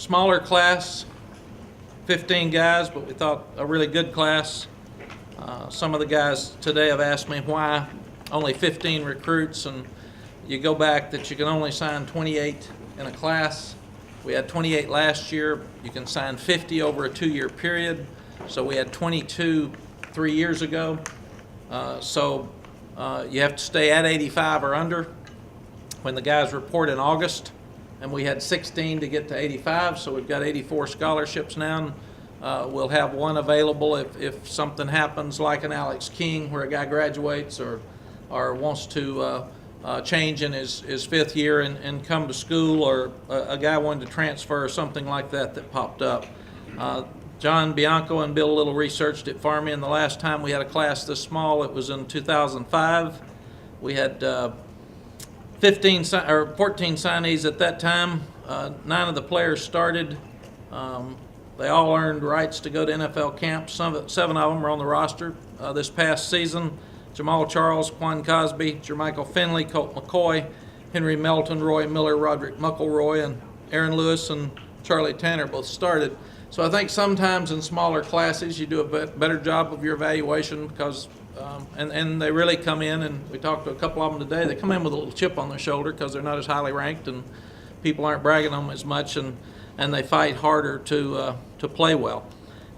smaller class, 15 guys, but we thought a really good class. Some of the guys today have asked me why only 15 recruits, and you go back that you can only sign 28 in a class. We had 28 last year. You can sign 50 over a 2-year period. So we had 22 3 years ago. You have to stay at 85 or under when the guys report in August. And we had 16 to get to 85, so we've got 84 scholarships now. We'll have one available if something happens like an Alex King where a guy graduates or wants to change in his fifth year and come to school, or a guy wanted to transfer or something like that popped up. John Bianco and Bill Little researched it for me, and the last time we had a class this small, it was in 2005. We had 14 signees at that time. 9 of the players started. They all earned rights to go to NFL camp. 7 of them were on the roster this past season. Jamal Charles, Quan Cosby, Jermichael Finley, Colt McCoy, Henry Melton, Roy Miller, Roderick Muckleroy, and Aaron Lewis and Charlie Tanner both started. So I think sometimes in smaller classes you do a better job of your evaluation because, and they really come in, and we talked to a couple of them today, they come in with a little chip on their shoulder because they're not as highly ranked and people aren't bragging on them as much, and they fight harder to play well.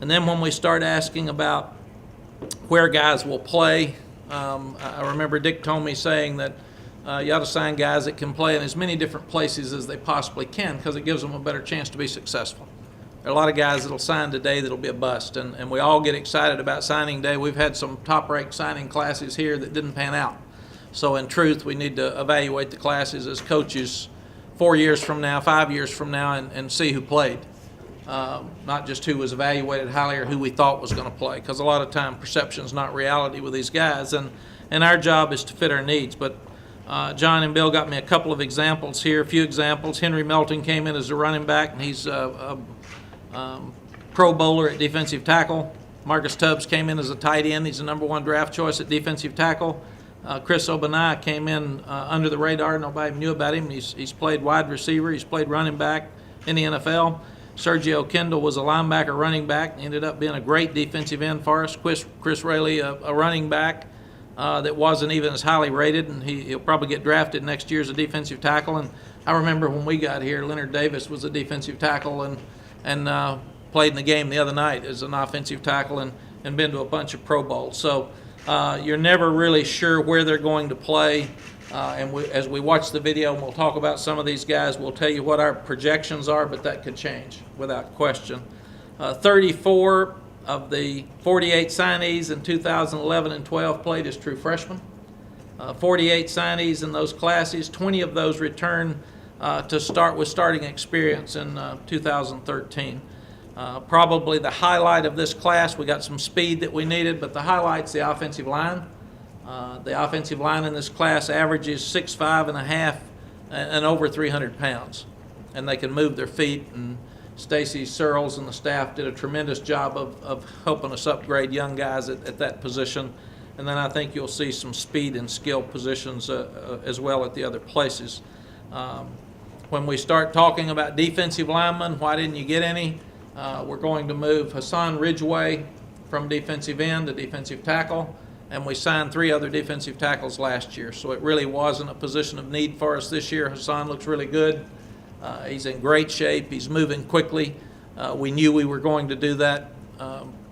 And then when we start asking about where guys will play, I remember Dick told me saying that you ought to sign guys that can play in as many different places as they possibly can because it gives them a better chance to be successful. There are a lot of guys that'll sign today that'll be a bust, and we all get excited about signing day. We've had some top-ranked signing classes here that didn't pan out. So in truth, we need to evaluate the classes as coaches 4 years from now, 5 years from now, and see who played. Not just who was evaluated highly or who we thought was going to play, because a lot of time perception is not reality with these guys, and our job is to fit our needs. But John and Bill got me a couple of examples here, a few examples. Henry Melton came in as a running back, and he's a Pro Bowler at defensive tackle. Marcus Tubbs came in as a tight end. He's the #1 draft choice at defensive tackle. Chris Obanai came in under the radar. Nobody knew about him. He's played wide receiver. He's played running back in the NFL. Sergio Kendall was a linebacker running back. He ended up being a great defensive end for us. Chris Raley, a running back that wasn't even as highly rated, and he'll probably get drafted next year as a defensive tackle. And I remember when we got here, Leonard Davis was a defensive tackle and played in the game the other night as an offensive tackle and been to a bunch of Pro Bowls. So you're never really sure where they're going to play. As we watch the video, and we'll talk about some of these guys, we'll tell you what our projections are, but that could change without question. 34 of the 48 signees in 2011 and 12 played as true freshmen. 48 signees in those classes, 20 of those return to start with starting experience in 2013. Probably the highlight of this class, we got some speed that we needed, but the highlight's the offensive line. The offensive line in this class averages 6'5.5" and over 300 pounds. And they can move their feet, and Stacy Searles and the staff did a tremendous job of helping us upgrade young guys at that position. And then I think you'll see some speed and skill positions as well at the other places. When we start talking about defensive linemen, why didn't you get any? We're going to move Hassan Ridgeway from defensive end to defensive tackle, and we signed 3 other defensive tackles last year. So it really wasn't a position of need for us this year. Hassan looks really good. He's in great shape. He's moving quickly. We knew we were going to do that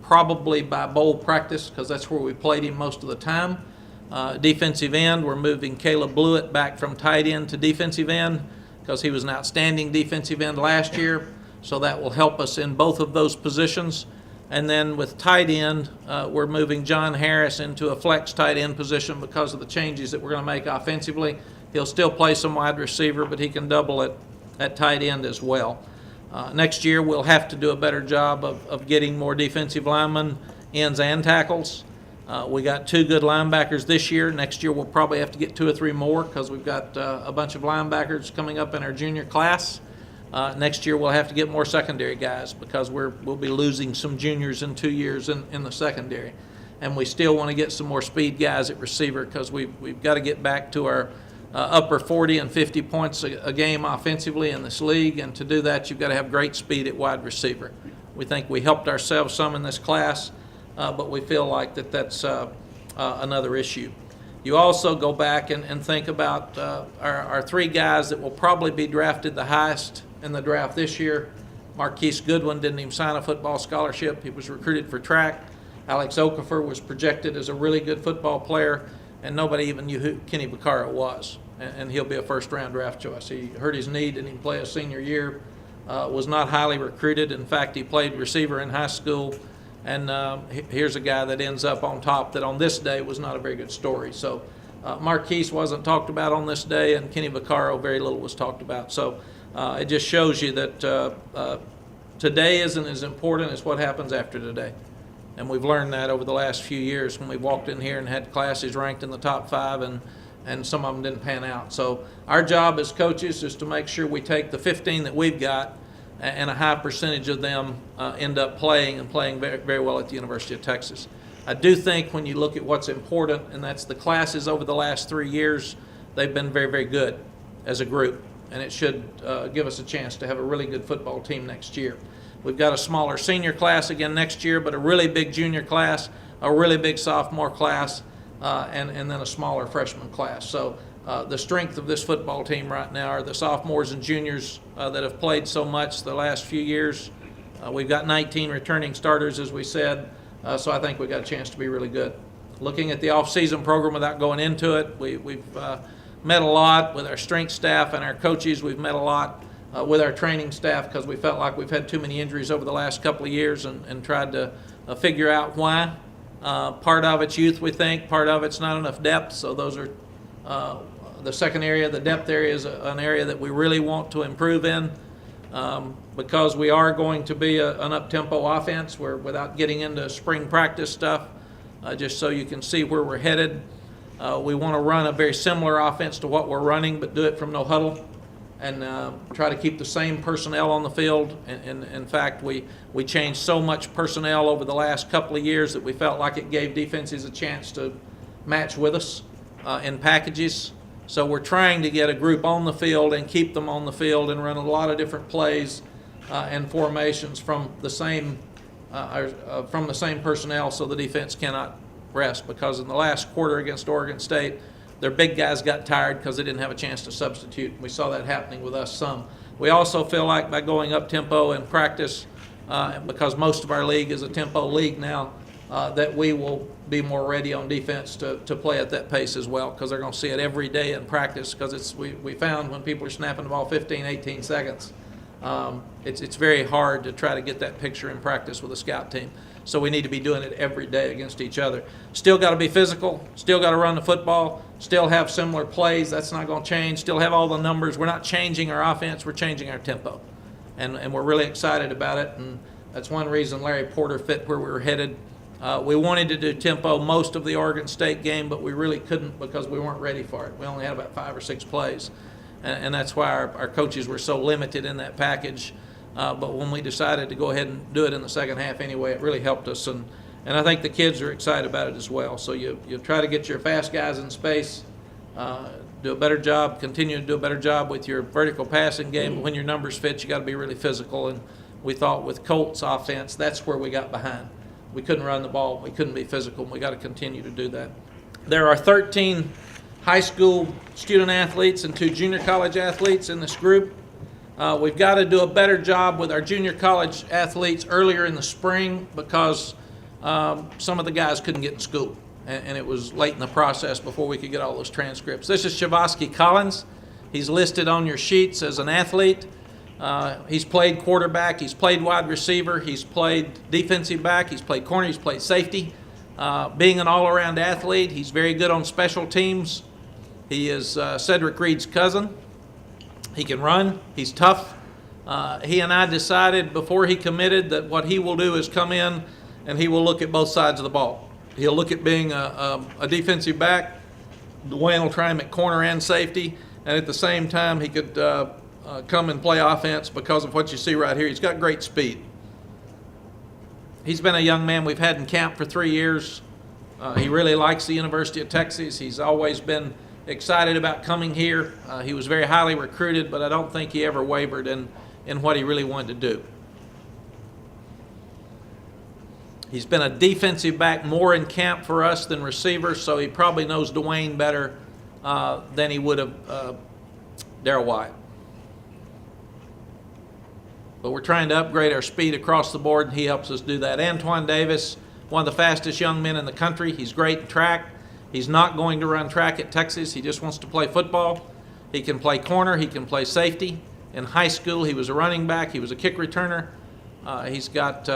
probably by bowl practice because that's where we played him most of the time. Defensive end, we're moving Caleb Blewett back from tight end to defensive end because he was an outstanding defensive end last year. So that will help us in both of those positions. And then with tight end, we're moving John Harris into a flex tight end position because of the changes that we're going to make offensively. He'll still play some wide receiver, but he can double at tight end as well. Next year, we'll have to do a better job of getting more defensive linemen, ends, and tackles. We got 2 good linebackers this year. Next year, we'll probably have to get 2 or 3 more because we've got a bunch of linebackers coming up in our junior class. Next year we'll have to get more secondary guys because we'll be losing some juniors in 2 years in the secondary. And we still want to get some more speed guys at receiver because we've got to get back to our upper 40 and 50 points a game offensively in this league, and to do that, you've got to have great speed at wide receiver. We think we helped ourselves some in this class, but we feel like that's another issue. You also go back and think about our three guys that will probably be drafted the highest in the draft this year. Marquise Goodwin didn't even sign a football scholarship. He was recruited for track. Alex Okafor was projected as a really good football player, and nobody even knew who Kenny Vaccaro was. And he'll be a first-round draft choice. He hurt his knee, didn't even play a senior year, was not highly recruited. In fact, he played receiver in high school. And here's a guy that ends up on top that on this day was not a very good story. So Marquise wasn't talked about on this day, and Kenny Vaccaro, very little was talked about. So it just shows you that today isn't as important as what happens after today. And we've learned that over the last few years when we walked in here and had classes ranked in the top 5 and some of them didn't pan out. So our job as coaches is to make sure we take the 15 that we've got, and a high percentage of them end up playing very, very well at the University of Texas. I do think when you look at what's important, and that's the classes over the last 3 years, they've been very, very good as a group, and it should give us a chance to have a really good football team next year. We've got a smaller senior class again next year, but a really big junior class, a really big sophomore class, and then a smaller freshman class. So the strength of this football team right now are the sophomores and juniors that have played so much the last few years. We've got 19 returning starters, as we said, so I think we've got a chance to be really good. Looking at the off-season program without going into it, we've met a lot with our strength staff and our coaches. We've met a lot with our training staff because we felt like we've had too many injuries over the last couple of years and tried to figure out why. Part of it's youth, we think. Part of it's not enough depth, so those are the second area. The depth area is an area that we really want to improve in because we are going to be an up-tempo offense without getting into spring practice stuff, just so you can see where we're headed. We want to run a very similar offense to what we're running, but do it from no huddle and try to keep the same personnel on the field. And in fact, we changed so much personnel over the last couple of years that we felt like it gave defenses a chance to match with us in packages. So we're trying to get a group on the field and keep them on the field and run a lot of different plays and formations from the same personnel, so the defense cannot rest. Because in the last quarter against Oregon State, their big guys got tired because they didn't have a chance to substitute. We saw that happening with us some. We also feel like by going up tempo in practice, because most of our league is a tempo league now, that we will be more ready on defense to play at that pace as well, because they're going to see it every day in practice. Because we found when people are snapping the ball 15, 18 seconds, it's very hard to try to get that picture in practice with a scout team. So we need to be doing it every day against each other. Still got to be physical, still got to run the football, still have similar plays. That's not going to change. Still have all the numbers. We're not changing our offense, we're changing our tempo. And we're really excited about it, and that's one reason Larry Porter fit where we were headed. We wanted to do tempo most of the Oregon State game, but we really couldn't because we weren't ready for it. We only had about 5 or 6 plays, and that's why our coaches were so limited in that package. But when we decided to go ahead and do it in the second half anyway, it really helped us, and I think the kids are excited about it as well. So you try to get your fast guys in space, do a better job, continue to do a better job with your vertical passing game. But when your numbers fit, you got to be really physical, and we thought with Colt's offense, that's where we got behind. We couldn't run the ball, we couldn't be physical, and we got to continue to do that. There are 13 high school student athletes and 2 junior college athletes in this group. We've got to do a better job with our junior college athletes earlier in the spring because some of the guys couldn't get in school, and it was late in the process before we could get all those transcripts. This is Shavosky Collins. He's listed on your sheets as an athlete. He's played quarterback, he's played wide receiver, he's played defensive back, he's played corner, he's played safety. Being an all-around athlete, he's very good on special teams. He is Cedric Reed's cousin. He can run, he's tough. He and I decided before he committed that what he will do is come in and he will look at both sides of the ball. He'll look at being a defensive back. Dwayne will try him at corner and safety, and at the same time he could come and play offense because of what you see right here. He's got great speed. He's been a young man we've had in camp for 3 years. He really likes the University of Texas. He's always been excited about coming here. He was very highly recruited, but I don't think he ever wavered in what he really wanted to do. He's been a defensive back more in camp for us than receiver, so he probably knows Dwayne better than he would have Darrell White. But we're trying to upgrade our speed across the board, and he helps us do that. Antoine Davis, one of the fastest young men in the country. He's great in track. He's not going to run track at Texas. He just wants to play football. He can play corner. He can play safety. In high school, he was a running back. He was a kick returner. He's got,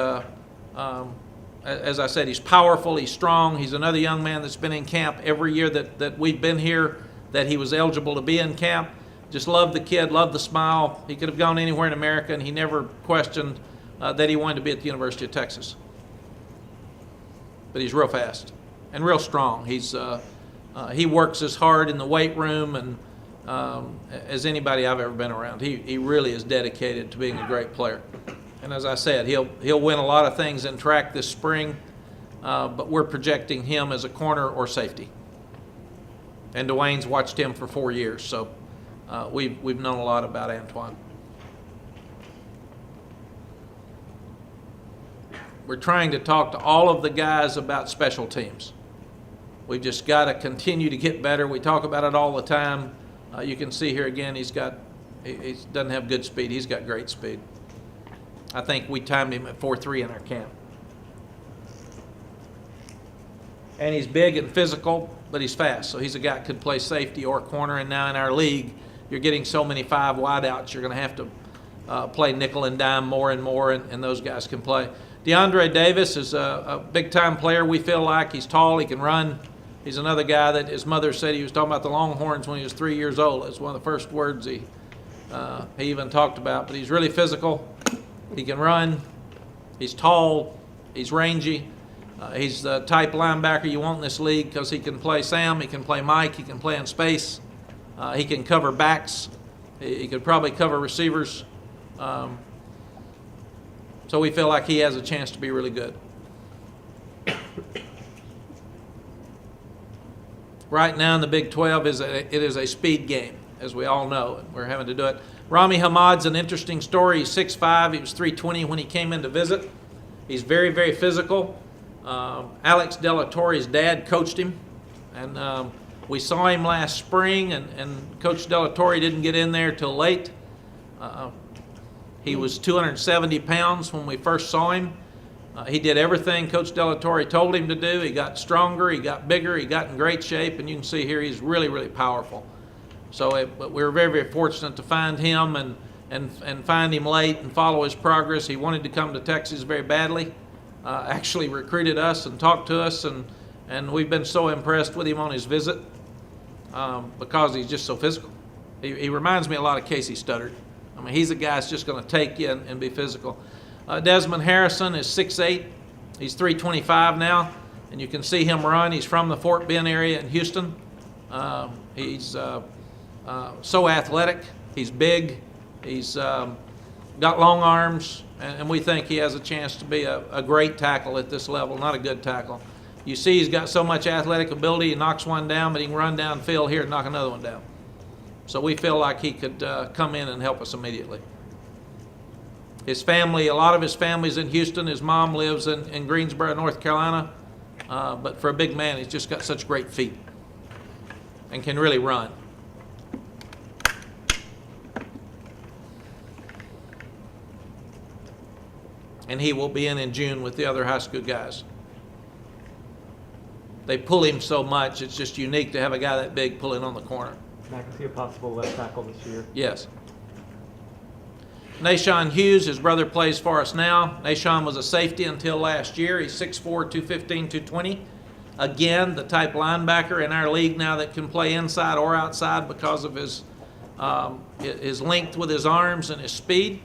as I said, he's powerful. He's strong. He's another young man that's been in camp every year that we've been here, that he was eligible to be in camp. Just loved the kid, loved the smile. He could have gone anywhere in America, and he never questioned that he wanted to be at the University of Texas. But he's real fast and real strong. He works as hard in the weight room and as anybody I've ever been around. He really is dedicated to being a great player. And as I said, he'll win a lot of things in track this spring, but we're projecting him as a corner or safety. And Dwayne's watched him for 4 years, so we've known a lot about Antoine. We're trying to talk to all of the guys about special teams. We've just got to continue to get better. We talk about it all the time. You can see here again, he doesn't have good speed. He's got great speed. I think we timed him at 4.3 in our camp. And he's big and physical, but he's fast. So he's a guy that could play safety or corner. And now in our league, you're getting so many 5 wideouts, you're going to have to play nickel and dime more and more, and those guys can play. DeAndre Davis is a big-time player. We feel like he's tall, he can run. He's another guy that his mother said he was talking about the Longhorns when he was 3 years old. It's one of the first words he even talked about. But he's really physical. He can run. He's tall. He's rangy. He's the type linebacker you want in this league because he can play Sam, he can play Mike, he can play in space. He can cover backs. He could probably cover receivers. So we feel like he has a chance to be really good. Right now in the Big 12, it is a speed game, as we all know, and we're having to do it. Rami Hamad's an interesting story. He's 6'5". He was 320 when he came in to visit. He's very, very physical. Alex Delatorre's dad coached him, and we saw him last spring, and Coach Delatorre didn't get in there till late. He was 270 pounds when we first saw him. He did everything Coach Delatorre told him to do. He got stronger, he got bigger, he got in great shape, and you can see here he's really, really powerful. So we were very, very fortunate to find him and find him late and follow his progress. He wanted to come to Texas very badly, actually recruited us and talked to us, and we've been so impressed with him on his visit because he's just so physical. He reminds me a lot of Casey Studdard. I mean, he's a guy that's just going to take you and be physical. Desmond Harrison is 6'8". He's 325 now, and you can see him run. He's from the Fort Bend area in Houston. He's so athletic. He's big. He's got long arms, and we think he has a chance to be a great tackle at this level, not a good tackle. You see he's got so much athletic ability. He knocks one down, but he can run downfield here and knock another one down. So we feel like he could come in and help us immediately. His family, a lot of his family's in Houston. His mom lives in Greensboro, North Carolina. But for a big man, he's just got such great feet and can really run. And he will be in June with the other high school guys. They pull him so much, it's just unique to have a guy that big pulling on the corner. Mack, is he a possible left tackle this year? Yes. Nashawn Hughes, his brother, plays for us now. Nashawn was a safety until last year. He's 6'4", 215, 220. Again, the type linebacker in our league now that can play inside or outside because of his length with his arms and his speed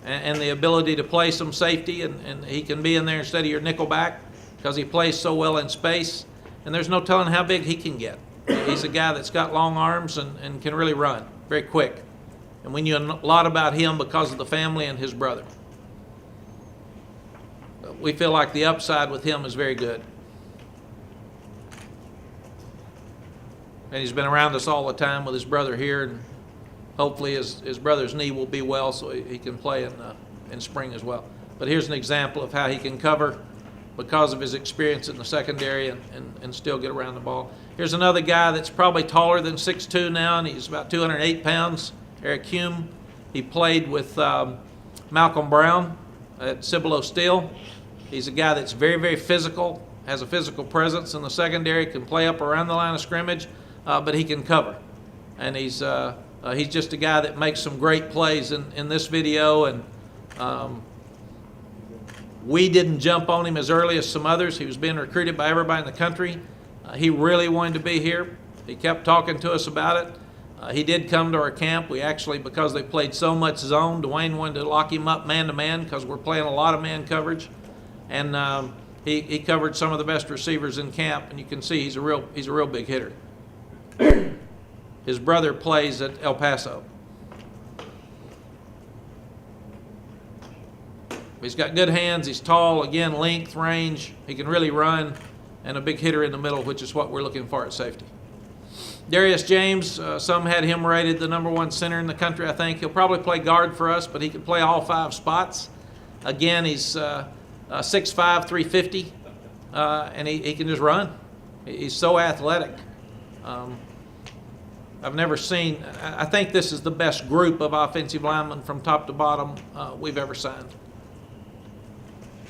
and the ability to play some safety. And he can be in there instead of your nickel back because he plays so well in space. And there's no telling how big he can get. He's a guy that's got long arms and can really run very quick. And we knew a lot about him because of the family and his brother. We feel like the upside with him is very good. And he's been around us all the time with his brother here, and hopefully his brother's knee will be well so he can play in spring as well. But here's an example of how he can cover because of his experience in the secondary and still get around the ball. Here's another guy that's probably taller than 6'2" now, and he's about 208 pounds, Eric Hume. He played with Malcolm Brown at Cibolo Steel. He's a guy that's very, very physical, has a physical presence in the secondary, can play up around the line of scrimmage, but he can cover. And he's just a guy that makes some great plays in this video. And we didn't jump on him as early as some others. He was being recruited by everybody in the country. He really wanted to be here. He kept talking to us about it. He did come to our camp. We actually, because they played so much zone, Dwayne wanted to lock him up man-to-man because we're playing a lot of man coverage. And he covered some of the best receivers in camp, and you can see he's a real big hitter. His brother plays at El Paso. He's got good hands. He's tall. Again, length, range. He can really run, and a big hitter in the middle, which is what we're looking for at safety. Darius James, some had him rated the #1 center in the country, I think. He'll probably play guard for us, but he can play all 5 spots. Again, he's 6'5", 350, and he can just run. He's so athletic. I've never seen, I think this is the best group of offensive linemen from top to bottom we've ever signed.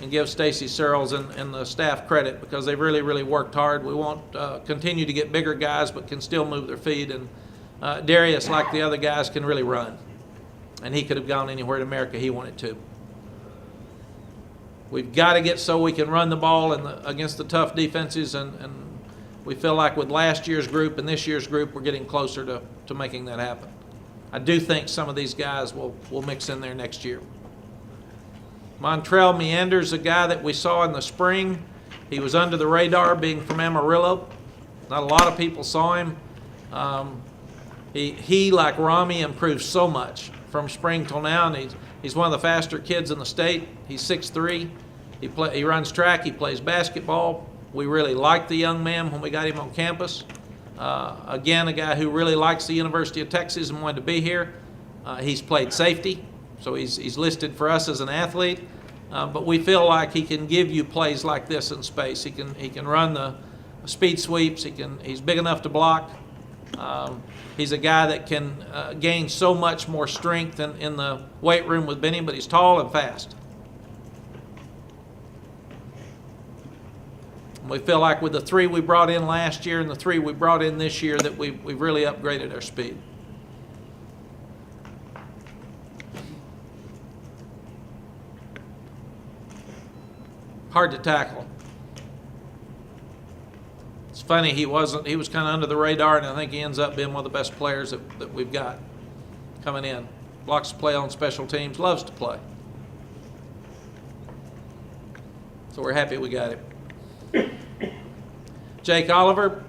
And give Stacy Searles and the staff credit because they've really, really worked hard. We won't continue to get bigger guys, but can still move their feet. And Darius, like the other guys, can really run. And he could have gone anywhere in America he wanted to. We've got to get so we can run the ball against the tough defenses, and we feel like with last year's group and this year's group, we're getting closer to making that happen. I do think some of these guys will mix in there next year. Montrell Meander's a guy that we saw in the spring. He was under the radar being from Amarillo. Not a lot of people saw him. He like Rami, improved so much from spring till now, and he's one of the faster kids in the state. He's 6'3". He runs track. He plays basketball. We really liked the young man when we got him on campus. Again, a guy who really likes the University of Texas and wanted to be here. He's played safety, so he's listed for us as an athlete. But we feel like he can give you plays like this in space. He can run the speed sweeps. He's big enough to block. He's a guy that can gain so much more strength in the weight room with Benny, but he's tall and fast. And we feel like with the 3 we brought in last year and the 3 we brought in this year that we've really upgraded our speed. Hard to tackle. It's funny, he was kind of under the radar, and I think he ends up being one of the best players that we've got coming in. Blocks to play on special teams, loves to play. So we're happy we got him. Jake Oliver,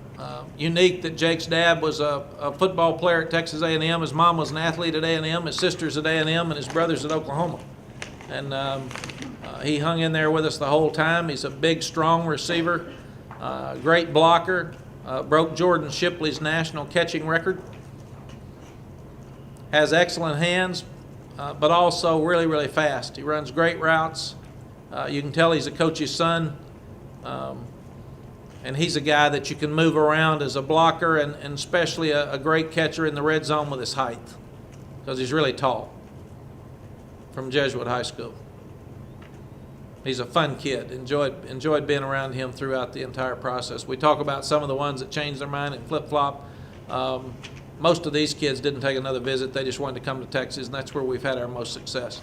unique that Jake's dad was a football player at Texas A&M. His mom was an athlete at A&M, his sister's at A&M, and his brother's at Oklahoma. And he hung in there with us the whole time. He's a big, strong receiver, great blocker, broke Jordan Shipley's national catching record. Has excellent hands, but also really, really fast. He runs great routes. You can tell he's a coach's son. And he's a guy that you can move around as a blocker and especially a great catcher in the red zone with his height because he's really tall, from Jesuit High School. He's a fun kid. Enjoyed being around him throughout the entire process. We talk about some of the ones that changed their mind and flip-flop. Most of these kids didn't take another visit. They just wanted to come to Texas, and that's where we've had our most success.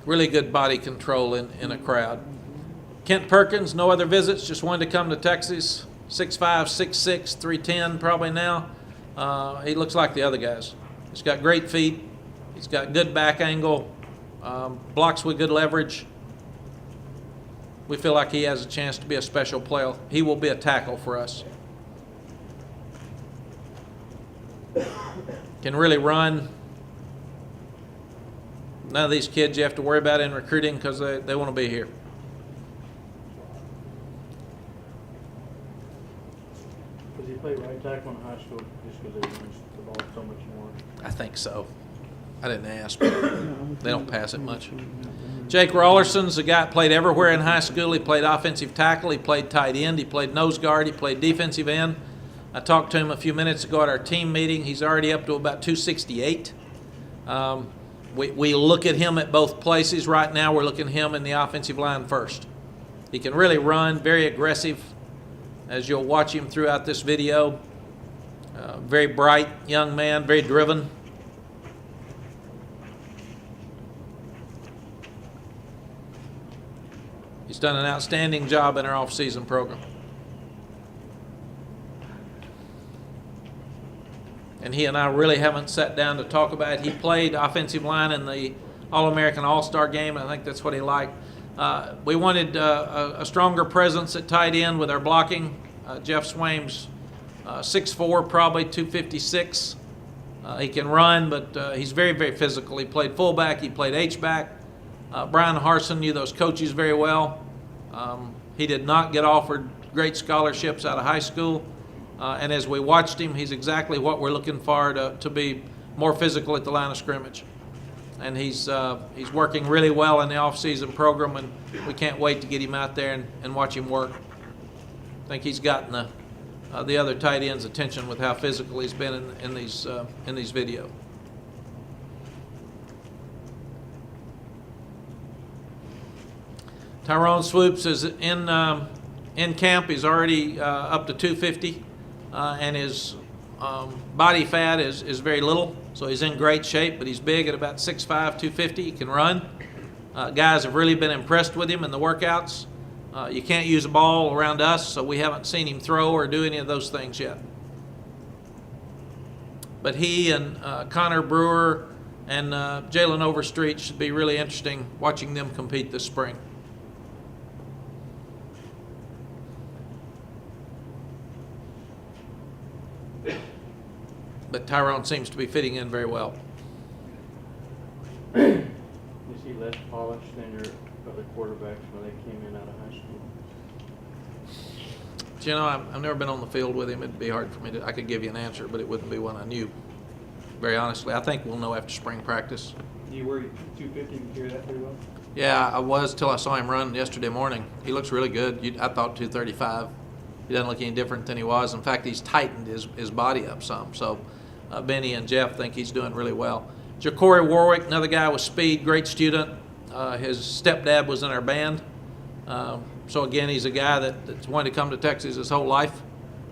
Really good body control in a crowd. Kent Perkins, no other visits, just wanted to come to Texas. 6'5", 6'6", 310 probably now. He looks like the other guys. He's got great feet. He's got good back angle, blocks with good leverage. We feel like he has a chance to be a special player. He will be a tackle for us. can really run. None of these kids you have to worry about in recruiting because they want to be here. Does he play right tackle in high school just because they use the ball so much more? I think so. I didn't ask, but they don't pass it much. Jake Rollerson's a guy that played everywhere in high school. He played offensive tackle, he played tight end, he played nose guard, he played defensive end. I talked to him a few minutes ago at our team meeting. He's already up to about 268. We look at him at both places. Right now we're looking at him in the offensive line first. He can really run, very aggressive, as you'll watch him throughout this video. Very bright young man, very driven. He's done an outstanding job in our off-season program. And he and I really haven't sat down to talk about it. He played offensive line in the All-American All-Star game, and I think that's what he liked. We wanted a stronger presence at tight end with our blocking. Jeff Swaim's 6'4", probably 256. He can run, but he's very, very physical. He played fullback. He played H-back. Brian Harson knew those coaches very well. He did not get offered great scholarships out of high school. And as we watched him, he's exactly what we're looking for to be more physical at the line of scrimmage. And he's working really well in the off-season program, and we can't wait to get him out there and watch him work. I think he's gotten the other tight ends' attention with how physical he's been in these videos. Tyrone Swoops is in camp. He's already up to 250, and his body fat is very little, so he's in great shape, but he's big at about 6'5", 250. He can run. Guys have really been impressed with him in the workouts. You can't use a ball around us, so we haven't seen him throw or do any of those things yet. But he and Connor Brewer and Jalen Overstreet should be really interesting watching them compete this spring. But Tyrone seems to be fitting in very well. Is he less polished than your other quarterbacks when they came in out of high school? You know, I've never been on the field with him. It'd be hard for me I could give you an answer, but it wouldn't be one I knew. Very honestly, I think we'll know after spring practice. Do you worry 250 can carry that pretty well? Yeah, I was till I saw him run yesterday morning. He looks really good. I thought 235. He doesn't look any different than he was. In fact, he's tightened his body up some. So Benny and Jeff think he's doing really well. Ja'Cory Warwick, another guy with speed, great student. His stepdad was in our band. So again, he's a guy that's wanted to come to Texas his whole life.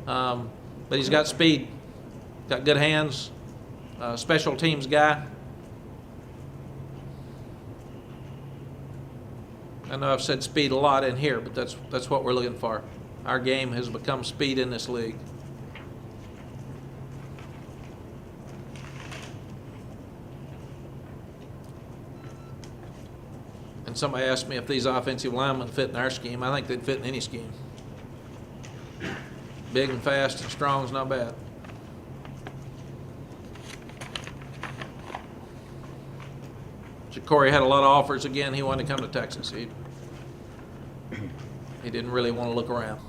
But he's got speed, got good hands, special teams guy. I know I've said speed a lot in here, but that's what we're looking for. Our game has become speed in this league. And somebody asked me if these offensive linemen fit in our scheme. I think they'd fit in any scheme. Big and fast and strong is not bad. Ja'Cory had a lot of offers. Again, he wanted to come to Texas. He didn't really want to look around.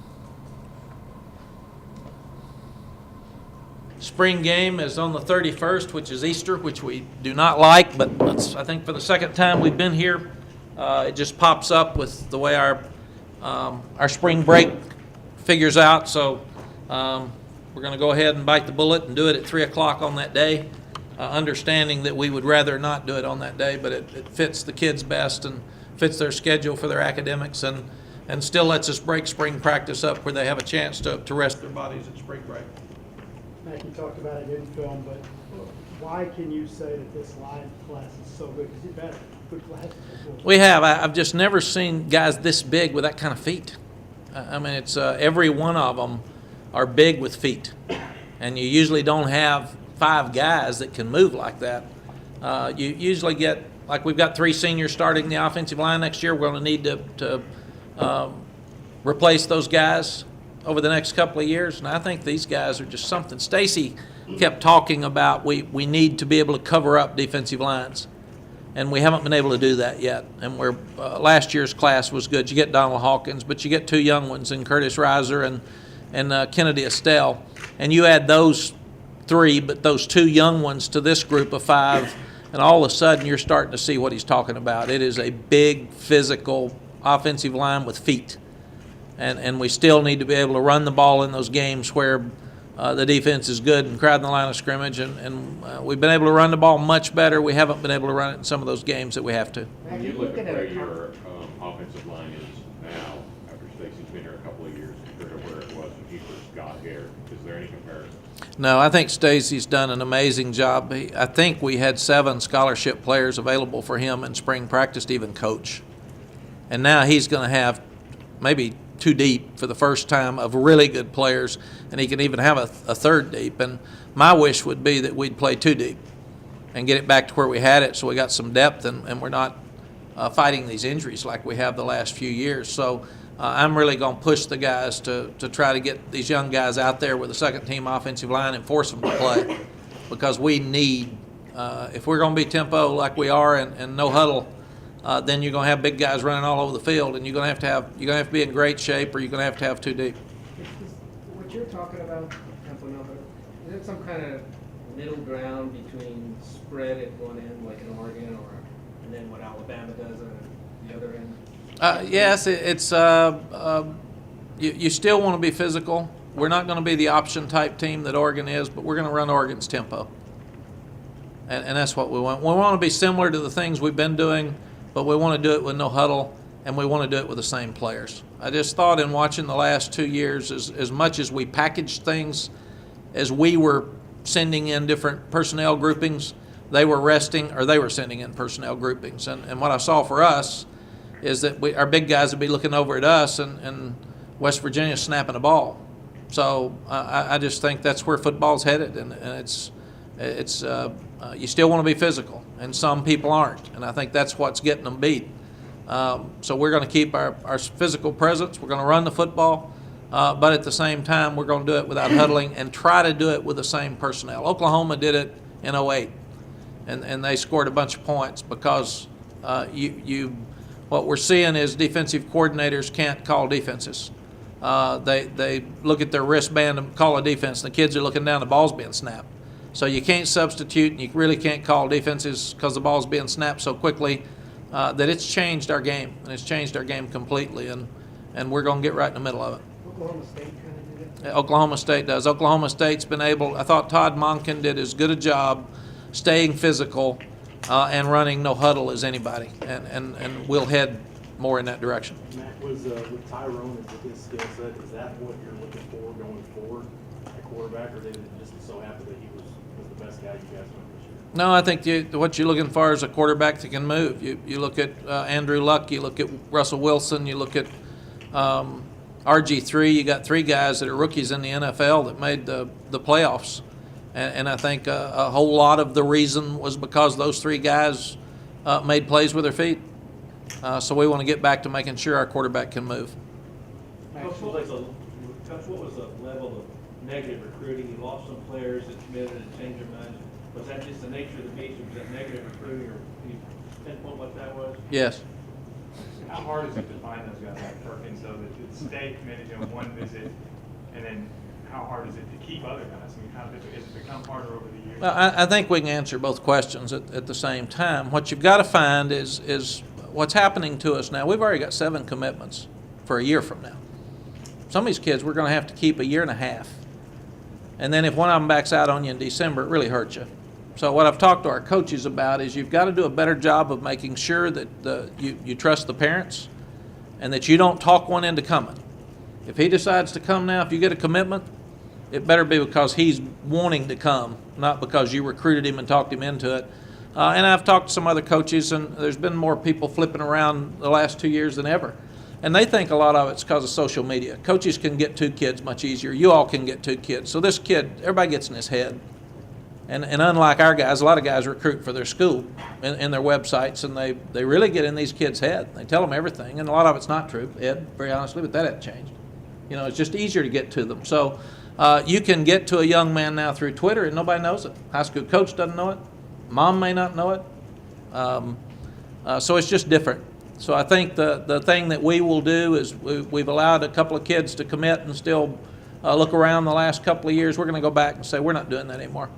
Spring game is on the 31st, which is Easter, which we do not like, but I think for the second time we've been here, it just pops up with the way our spring break figures out. So we're going to go ahead and bite the bullet and do it at 3 o'clock on that day, understanding that we would rather not do it on that day, but it fits the kids best and fits their schedule for their academics and still lets us break spring practice up where they have a chance to rest their bodies at spring break. Mack, you talked about it in film, but why can you say that this line class is so good? Because you've had good classes before. We have. I've just never seen guys this big with that kind of feet. I mean, it's every one of them are big with feet, and you usually don't have 5 guys that can move like that. You usually get, like we've got 3 seniors starting the offensive line next year. We're going to need to replace those guys over the next couple of years, and I think these guys are just something. Stacy kept talking about we need to be able to cover up defensive lines. And we haven't been able to do that yet. And last year's class was good. You get Donald Hawkins, but you get two young ones in Curtis Reiser and Kennedy Estelle. And you add those three, but those two young ones to this group of five, and all of a sudden you're starting to see what he's talking about. It is a big, physical offensive line with feet. And we still need to be able to run the ball in those games where the defense is good and crowding the line of scrimmage. And we've been able to run the ball much better. We haven't been able to run it in some of those games that we have to. When you look at where your offensive line is now, after Stacy's been here a couple of years, compared to where it was when he first got here, is there any comparison? No, I think Stacy's done an amazing job. I think we had 7 scholarship players available for him in spring practice to even coach. And now he's going to have maybe 2 deep for the first time of really good players, and he can even have a 3rd deep. And my wish would be that we'd play 2 deep and get it back to where we had it so we got some depth and we're not fighting these injuries like we have the last few years. So I'm really going to push the guys to try to get these young guys out there with a second-team offensive line and force them to play, because we need, if we're going to be tempo like we are and no huddle, then you're going to have big guys running all over the field, and you're going to have to be in great shape, or you're going to have 2 deep. What you're talking about, is it some kind of middle ground between spread at one end, like in Oregon, and then what Alabama does on the other end? Yes, it's you still want to be physical. We're not going to be the option type team that Oregon is, but we're going to run Oregon's tempo, and that's what we want. We want to be similar to the things we've been doing, but we want to do it with no huddle, and we want to do it with the same players. I just thought in watching the last 2 years, as much as we packaged things, as we were sending in different personnel groupings, they were resting, or they were sending in personnel groupings. And what I saw for us is that our big guys would be looking over at us, and West Virginia snapping a ball. So I just think that's where football's headed, and it's you still want to be physical, and some people aren't, and I think that's what's getting them beat. So we're going to keep our physical presence. We're going to run the football, but at the same time, we're going to do it without huddling and try to do it with the same personnel. Oklahoma did it in 2008, and they scored a bunch of points because what we're seeing is defensive coordinators can't call defenses. They look at their wristband and call a defense, and the kids are looking down, the ball's being snapped. So you can't substitute, and you really can't call defenses because the ball's being snapped so quickly that it's changed our game, and it's changed our game completely, and we're going to get right in the middle of it. Oklahoma State kind of did it? Oklahoma State does. Oklahoma State's been able, I thought Todd Monken did as good a job staying physical and running no huddle as anybody, and we'll head more in that direction. Matt, with Tyrone and with his skill set, is that what you're looking for going forward at quarterback, or did it just so happen that he was the best guy you guys went this year? No, I think what you're looking for is a quarterback that can move. You look at Andrew Luck, you look at Russell Wilson, you look at RG3. You got 3 guys that are rookies in the NFL that made the playoffs. And I think a whole lot of the reason was because those 3 guys made plays with their feet. So we want to get back to making sure our quarterback can move. Coach, what was the level of negative recruiting? You lost some players that committed and changed their minds. Was that just the nature of the beast, or was that negative recruiting, or can you pinpoint what that was? Yes. How hard is it to find those guys like Perkins, so that it stay committed in one visit, and then how hard is it to keep other guys? I mean, how has it become harder over the years? Well, I think we can answer both questions at the same time. What you've got to find is what's happening to us now. We've already got 7 commitments for a year from now. Some of these kids we're going to have to keep a year and a half. And then if one of them backs out on you in December, it really hurts you. So what I've talked to our coaches about is you've got to do a better job of making sure that you trust the parents and that you don't talk one into coming. If he decides to come now, if you get a commitment, it better be because he's wanting to come, not because you recruited him and talked him into it. And I've talked to some other coaches, and there's been more people flipping around the last 2 years than ever. And they think a lot of it's because of social media. Coaches can get 2 kids much easier. You all can get 2 kids. So this kid, everybody gets in his head. And unlike our guys, a lot of guys recruit for their school in their websites, and they really get in these kids' head. They tell them everything, and a lot of it's not true, Ed, very honestly, but that hasn't changed. It's just easier to get to them. So You can get to a young man now through Twitter and nobody knows it. High school coach doesn't know it. Mom may not know it. So it's just different. So I think the thing that we will do is we've allowed a couple of kids to commit and still look around the last couple of years. We're going to go back and say we're not doing that anymore.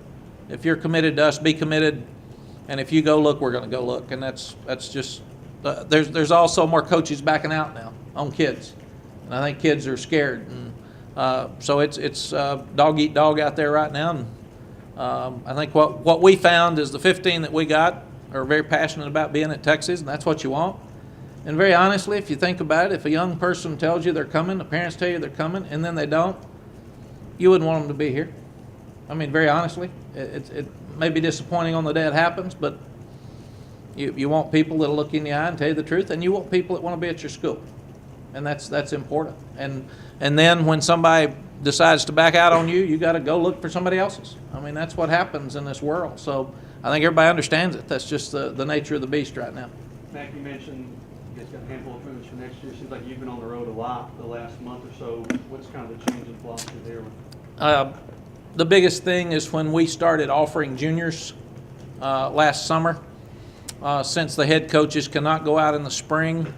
If you're committed to us, be committed. And if you go look, we're going to go look. And that's just there's also more coaches backing out now on kids. And I think kids are scared. And so it's dog eat dog out there right now. And I think what we found is the 15 that we got are very passionate about being at Texas, and that's what you want. And very honestly, if you think about it, if a young person tells you they're coming, the parents tell you they're coming, and then they don't, you wouldn't want them to be here. I mean, very honestly, it may be disappointing on the day it happens, but you want people that'll look you in the eye and tell you the truth, and you want people that want to be at your school, and that's important. And then when somebody decides to back out on you, you got to go look for somebody else's. I mean, that's what happens in this world. So I think everybody understands it. That's just the nature of the beast right now. Mack, you mentioned you guys got a handful of commitments for next year. Seems like you've been on the road a lot the last month or so. What's kind of the change in philosophy there? The biggest thing is when we started offering juniors last summer. Since the head coaches cannot go out in the spring,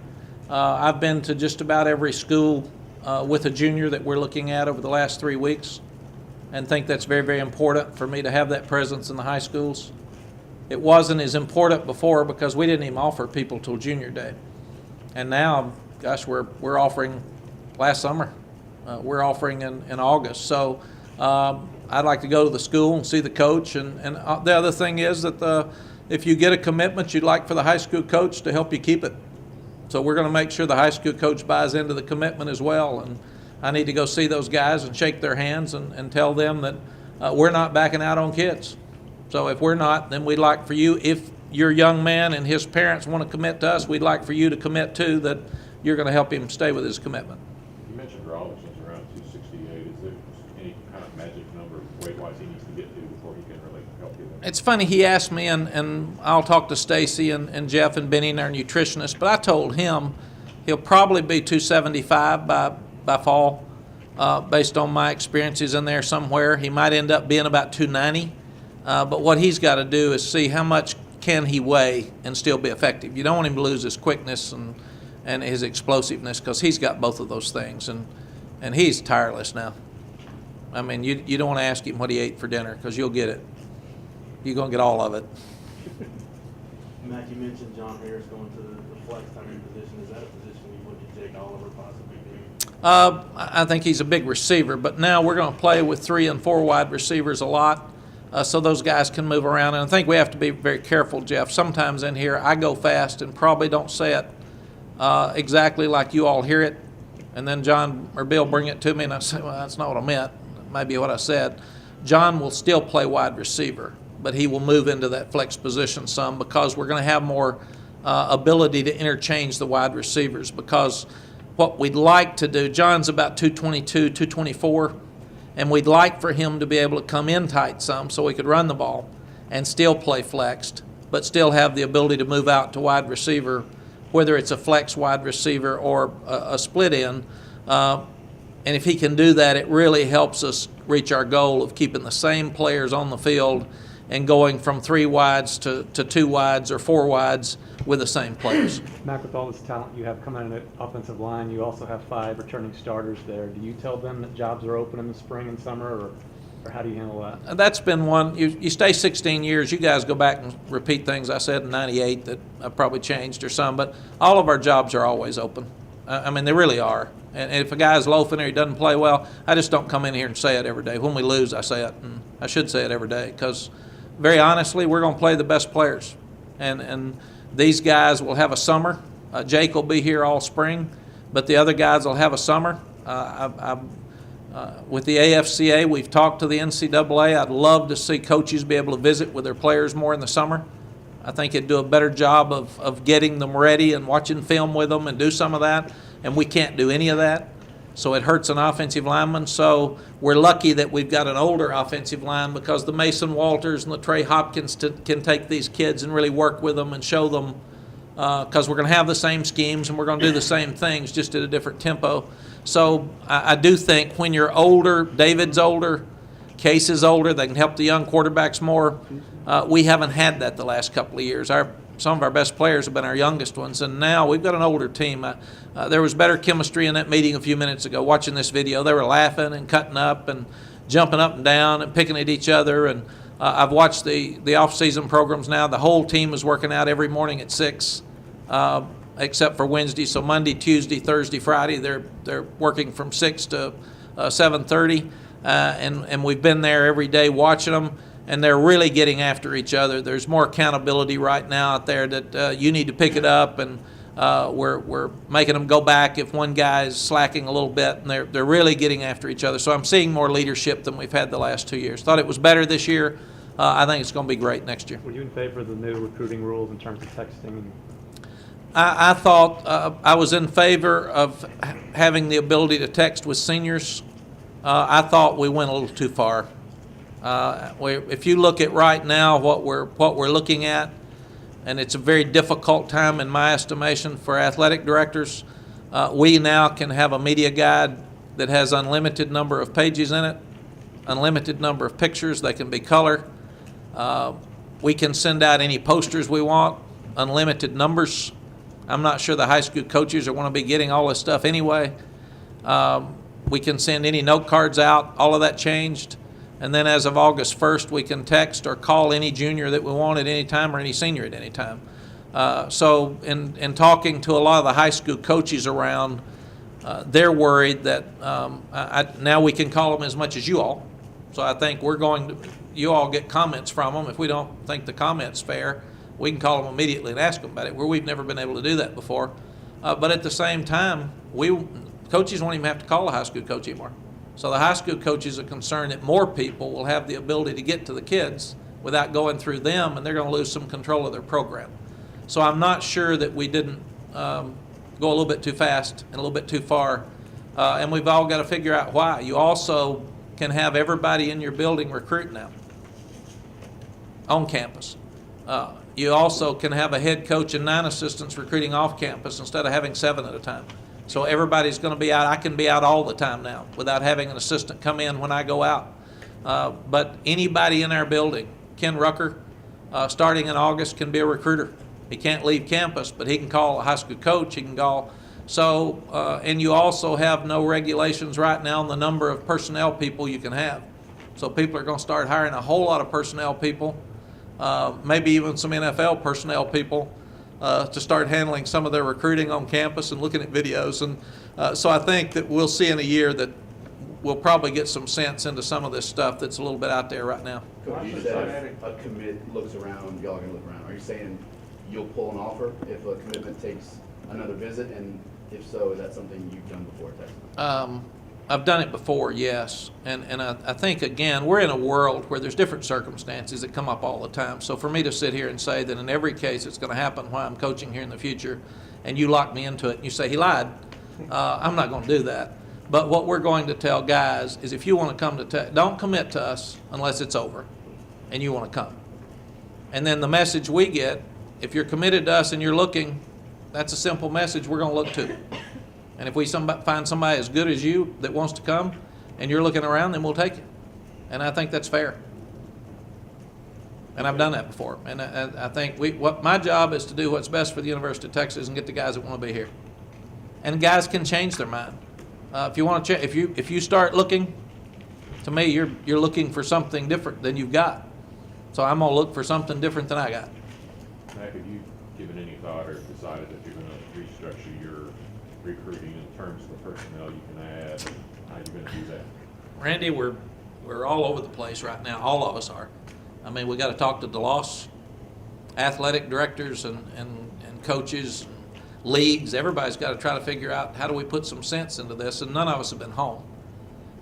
I've been to just about every school with a junior that we're looking at over the last 3 weeks, and think that's very, very important for me to have that presence in the high schools. It wasn't as important before because we didn't even offer people till junior day. And now, gosh, we're offering last summer. We're offering in August. So I'd like to go to the school and see the coach. And the other thing is that if you get a commitment, you'd like for the high school coach to help you keep it. So we're going to make sure the high school coach buys into the commitment as well. And I need to go see those guys and shake their hands and tell them that we're not backing out on kids. So if we're not, then we'd like for you, if your young man and his parents want to commit to us, we'd like for you to commit too, that you're going to help him stay with his commitment. You mentioned Robinson's around 268. Is there any kind of magic number weight-wise he needs to get to before he can really help you? It's funny, he asked me, and I'll talk to Stacy and Jeff and Benny and our nutritionist, but I told him he'll probably be 275 by fall, based on my experiences in there somewhere. He might end up being about 290. But what he's got to do is see how much can he weigh and still be effective. You don't want him to lose his quickness and his explosiveness, because he's got both of those things, and he's tireless now. I mean, you don't want to ask him what he ate for dinner, because you'll get it. You're going to get all of it. Matt, you mentioned John Harris going to the flex timing position. Is that a position you look at Jake Oliver possibly doing? I think he's a big receiver, but now we're going to play with 3 and 4 wide receivers a lot. So those guys can move around. And I think we have to be very careful, Jeff. Sometimes in here I go fast and probably don't say it exactly like you all hear it. And then John or Bill bring it to me and I say, well, that's not what I meant. It might be what I said. John will still play wide receiver, but he will move into that flex position some, because we're going to have more ability to interchange the wide receivers. Because what we'd like to do, John's about 222, 224. And we'd like for him to be able to come in tight some so he could run the ball and still play flexed, but still have the ability to move out to wide receiver, whether it's a flex wide receiver or a split end. And if he can do that, it really helps us reach our goal of keeping the same players on the field and going from 3 wides to 2 wides or 4 wides with the same players. Mack, with all this talent you have coming in at offensive line, you also have 5 returning starters there. Do you tell them that jobs are open in the spring and summer, or how do you handle that? That's been one. You stay 16 years. You guys go back and repeat things I said in '98 that I probably changed or some, but all of our jobs are always open. I mean, they really are. And if a guy's loafing or he doesn't play well, I just don't come in here and say it every day. When we lose, I say it, and I should say it every day, because very honestly, we're going to play the best players. And these guys will have a summer. Jake will be here all spring, but the other guys will have a summer. With the AFCA, we've talked to the NCAA. I'd love to see coaches be able to visit with their players more in the summer. I think it'd do a better job of getting them ready and watching film with them and do some of that, and we can't do any of that. So it hurts an offensive lineman. So we're lucky that we've got an older offensive line, because the Mason Walters and the Trey Hopkins can take these kids and really work with them and show them because we're going to have the same schemes and we're going to do the same things, just at a different tempo. So I do think when you're older, David's older, Case is older, they can help the young quarterbacks more. We haven't had that the last couple of years. Some of our best players have been our youngest ones, and now we've got an older team. There was better chemistry in that meeting a few minutes ago. Watching this video, they were laughing and cutting up and jumping up and down and picking at each other. And I've watched the off-season programs now. The whole team is working out every morning at 6, except for Wednesday. So Monday, Tuesday, Thursday, Friday, they're working from 6 to 7:30. And we've been there every day watching them, and they're really getting after each other. There's more accountability right now out there that you need to pick it up, and we're making them go back if one guy is slacking a little bit, and they're really getting after each other. So I'm seeing more leadership than we've had the last 2 years. Thought it was better this year. I think it's going to be great next year. Were you in favor of the new recruiting rules in terms of texting? I thought I was in favor of having the ability to text with seniors. I thought we went a little too far. If you look at right now what we're looking at, and it's a very difficult time in my estimation for athletic directors, we now can have a media guide that has unlimited number of pages in it, unlimited number of pictures. They can be color. We can send out any posters we want, unlimited numbers. I'm not sure the high school coaches are going to be getting all this stuff anyway. We can send any note cards out. All of that changed. And then as of August 1st, we can text or call any junior that we want at any time or any senior at any time. So in talking to a lot of the high school coaches around, they're worried that now we can call them as much as you all. So I think you all get comments from them. If we don't think the comment's fair, we can call them immediately and ask them about it, where we've never been able to do that before. But at the same time, coaches won't even have to call a high school coach anymore. So the high school coaches are concerned that more people will have the ability to get to the kids without going through them, and they're going to lose some control of their program. So I'm not sure that we didn't go a little bit too fast and a little bit too far. And we've all got to figure out why. You also can have everybody in your building recruit now on campus. You also can have a head coach and 9 assistants recruiting off campus instead of having 7 at a time. So everybody's going to be out. I can be out all the time now without having an assistant come in when I go out. But anybody in our building, Ken Rucker, starting in August, can be a recruiter. He can't leave campus, but he can call a high school coach. He can call. So, and you also have no regulations right now on the number of personnel people you can have. So people are going to start hiring a whole lot of personnel people, maybe even some NFL personnel people, to start handling some of their recruiting on campus and looking at videos. And so I think that we'll see in a year that we'll probably get some sense into some of this stuff that's a little bit out there right now. Coach, you said if a commit looks around, y'all are going to look around. Are you saying you'll pull an offer if a commitment takes another visit? And if so, is that something you've done before, Texas? I've done it before, yes. And I think, again, we're in a world where there's different circumstances that come up all the time. So for me to sit here and say that in every case it's going to happen while I'm coaching here in the future, and you lock me into it and you say he lied, I'm not going to do that. But what we're going to tell guys is if you want to come to don't commit to us unless it's over and you want to come. And then the message we get, if you're committed to us and you're looking, that's a simple message we're going to look to. And if we find somebody as good as you that wants to come and you're looking around, then we'll take it. And I think that's fair. And I've done that before. And I think what my job is to do what's best for the University of Texas and get the guys that want to be here. And guys can change their mind. If you want to, if you start looking, to me, you're looking for something different than you've got. So I'm gonna look for something different than I got. Mack, have you given any thought or decided that you're gonna restructure your recruiting in terms of the personnel you can add? How are you gonna do that? Randy, we're all over the place right now. All of us are. I mean, we got to talk to DeLoss, athletic directors and coaches, leagues. Everybody's got to try to figure out how do we put some sense into this, and none of us have been home.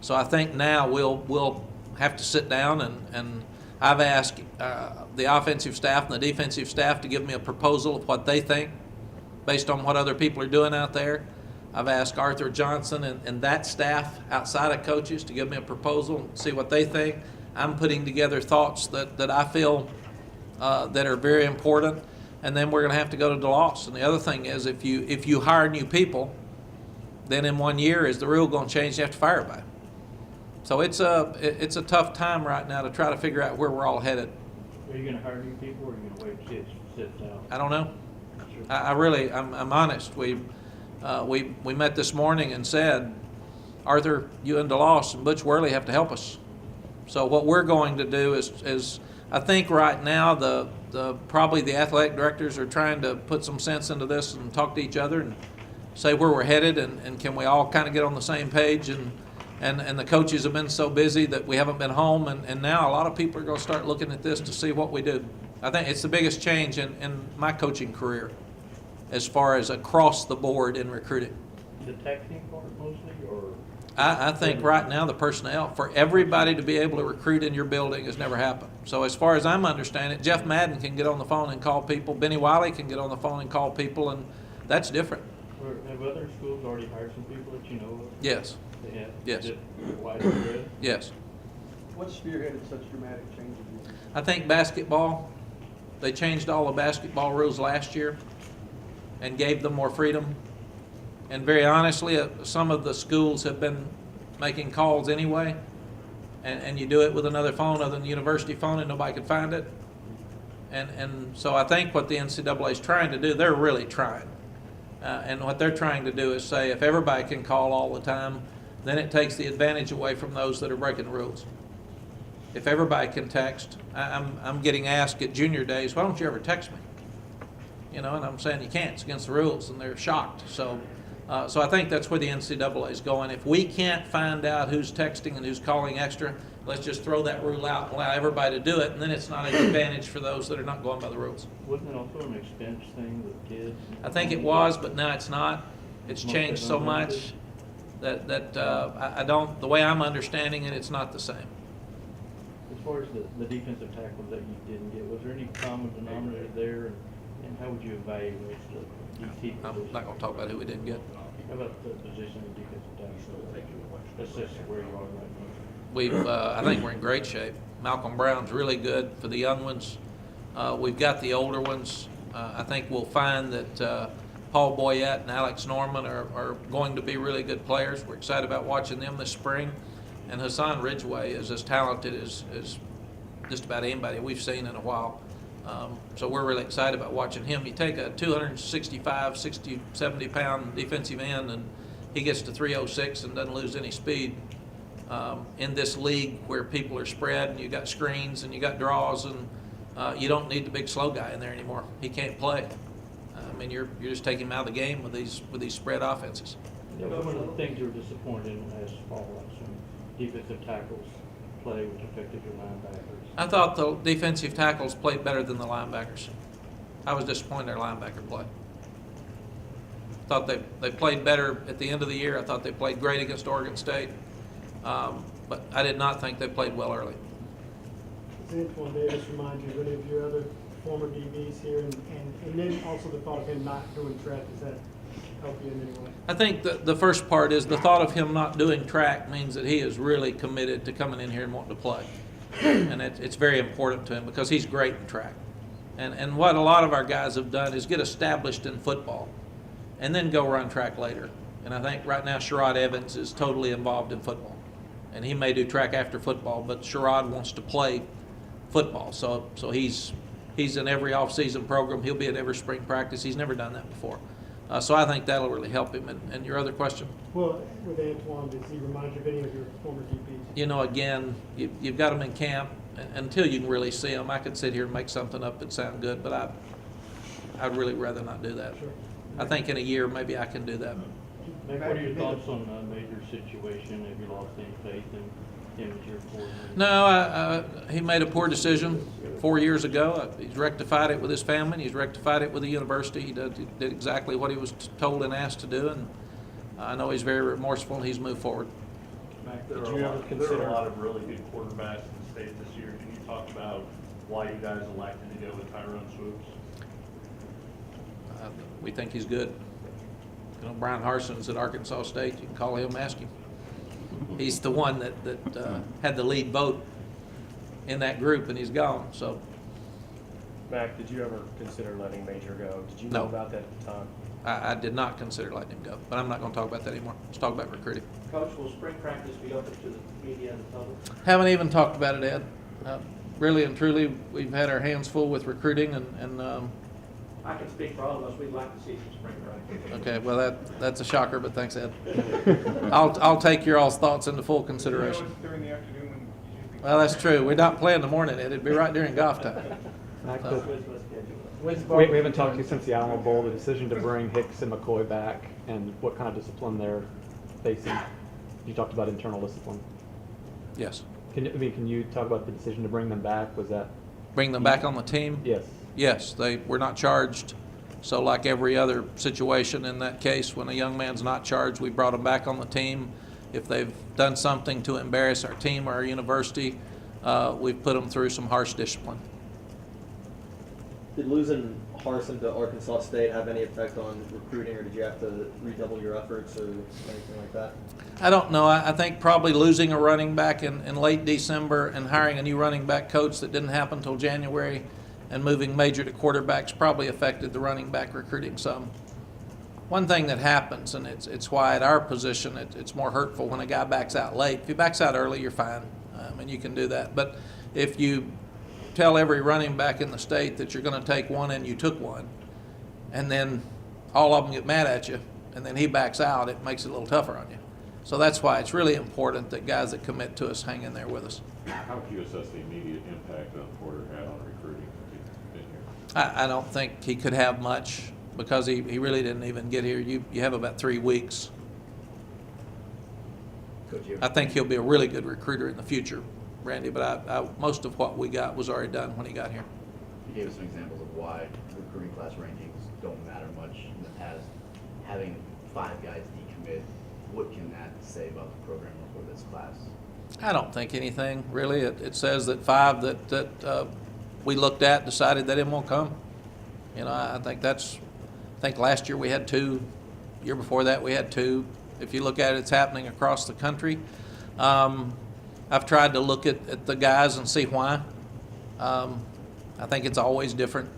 So I think now we'll have to sit down and I've asked the offensive staff and the defensive staff to give me a proposal of what they think based on what other people are doing out there. I've asked Arthur Johnson and that staff outside of coaches to give me a proposal and see what they think. I'm putting together thoughts that I feel that are very important. and then we're going to have to go to DeLoss. And the other thing is, if you hire new people, then in 1 year is the rule going to change? You have to fire everybody. So it's a tough time right now to try to figure out where we're all headed. Are you gonna hire new people, or are you gonna wait till it sits out? I don't know. I'm honest. We met this morning and said, Arthur, you and DeLoss and Butch Worley have to help us. So what we're going to do is I think right now probably the athletic directors are trying to put some sense into this and talk to each other and say where we're headed, and can we all kind of get on the same page, and the coaches have been so busy that we haven't been home, and now a lot of people are going to start looking at this to see what we do. I think it's the biggest change in my coaching career as far as across the board in recruiting. The tech team part mostly, or? I think right now the personnel, for everybody to be able to recruit in your building has never happened. So as far as I'm understanding it, Jeff Madden can get on the phone and call people, Benny Wiley can get on the phone and call people, and that's different. Have other schools already hired some people that you know of? Yes. They have? Yes. Is it widespread? Yes. What spearheaded such dramatic changes? I think basketball, they changed all the basketball rules last year and gave them more freedom. And very honestly, some of the schools have been making calls anyway, and you do it with another phone other than the university phone, and nobody could find it. And so I think what the NCAA is trying to do, they're really trying. And what they're trying to do is say, if everybody can call all the time, then it takes the advantage away from those that are breaking the rules. If everybody can text, I'm getting asked at junior days, why don't you ever text me? You know, and I'm saying you can't, it's against the rules, and they're shocked. So I think that's where the NCAA is going. If we can't find out who's texting and who's calling extra, let's just throw that rule out and allow everybody to do it, and then it's not an advantage for those that are not going by the rules. Wasn't it also an expense thing with kids? I think it was, but now it's not. It's changed so much that I don't, the way I'm understanding it, it's not the same. As far as the defensive tackles that you didn't get, was there any common denominator there, and how would you evaluate the DT I'm position? not going to talk about who we didn't get. How about the position of defensive tackle? That's just where you are right now. I think we're in great shape. Malcolm Brown's really good for the young ones. We've got the older ones. I think we'll find that Paul Boyette and Alex Norman are going to be really good players. We're excited about watching them this spring. And Hassan Ridgeway is as talented as just about anybody we've seen in a while. So we're really excited about watching him. You take a 265, 60, 70-pound defensive end, and he gets to 306 and doesn't lose any speed. In this league where people are spread and you got screens and you got draws, and you don't need the big slow guy in there anymore. He can't play. I mean, you're just taking him out of the game with these spread offenses. Yeah, but one of the things you were disappointed in last fall, some defensive tackles play which affected your linebackers. I thought the defensive tackles played better than the linebackers. I was disappointed in their linebacker play. Thought they played better at the end of the year. I thought they played great against Oregon State. But I did not think they played well early. Does Antoine Davis remind you of any of your other former DBs here? And then also the thought of him not doing track, does that help you in any way? I think the first part is the thought of him not doing track means that he is really committed to coming in here and wanting to play. And it's very important to him because he's great in track. And what a lot of our guys have done is get established in football and then go run track later. And I think right now Sherrod Evans is totally involved in football. And he may do track after football, but Sherrod wants to play football. So he's in every off-season program. He'll be at every spring practice. He's never done that before. So I think that'll really help him. And your other question? Well, with Antoine, does he remind you of any of your former DBs? You know, again, you've got him in camp. Until you can really see him, I could sit here and make something up that sound good, but I'd really rather not do that. Sure. I think in a year maybe I can do that. Mac, what are your thoughts on the major situation? Have you lost any faith in him as your coordinator? No, he made a poor decision 4 years ago. He's rectified it with his family. And he's rectified it with the university. He did exactly what he was told and asked to do, and I know he's very remorseful, and he's moved forward. Mac, Did you ever consider a lot of really good quarterbacks in the state this year? Can you talk about why you guys elected to go with Tyrone Swoops? We think he's good. You know, Brian Harson's at Arkansas State. You can call him, ask him. He's the one that had the lead vote in that group, and he's gone. So Mac, did you ever consider letting Major go? Did you No. know about that at the time? I did not consider letting him go, but I'm not going to talk about that anymore. Let's talk about recruiting. Coach, will spring practice be open to the media and the public? Haven't even talked about it, Ed. Really and truly, we've had our hands full with recruiting, and I can speak for all of us, we'd like to see some spring practice. okay, well, that's a shocker, but thanks, Ed. I'll take your all's thoughts into full consideration. During the afternoon when you usually. Well, that's true. We're not playing in the morning, Ed. It'd be right during golf time. Mac, So- we haven't talked to you since the Alamo Bowl, the decision to bring Hicks and McCoy back, and what kind of discipline they're facing. You talked about internal discipline. Yes. Can you talk about the decision to bring them back? Was that? Bring them back on the team? Yes. Yes, they were not charged. So like every other situation in that case, when a young man's not charged, we brought them back on the team. If they've done something to embarrass our team or our university, we've put them through some harsh discipline. Did losing Harsin to Arkansas State have any effect on recruiting, or did you have to redouble your efforts or anything like that? I don't know. I think probably losing a running back in late December and hiring a new running back coach that didn't happen until January and moving Major to quarterbacks probably affected the running back recruiting some. One thing that happens, and it's why at our position it's more hurtful when a guy backs out late. If he backs out early, you're fine, and you can do that. But if you tell every running back in the state that you're going to take one and you took one, and then all of them get mad at you, and then he backs out, it makes it a little tougher on you. So that's why it's really important that guys that commit to us hang in there with us. How would you assess the immediate impact that Porter had on recruiting in here? I don't think he could have much because he really didn't even get here. You have about 3 weeks. Coach, I think he'll be a really good recruiter in the future, Randy, but most of what we got was already done when he got here. you gave us some examples of why recruiting class rankings don't matter much in the past. Having 5 guys decommit, what can that say about the program or for this class? I don't think anything, really. It says that 5 that we looked at decided they didn't want to come. You know, I think last year we had 2. Year before that we had 2. If you look at it, it's happening across the country. I've tried to look at the guys and see why. I think it's always different.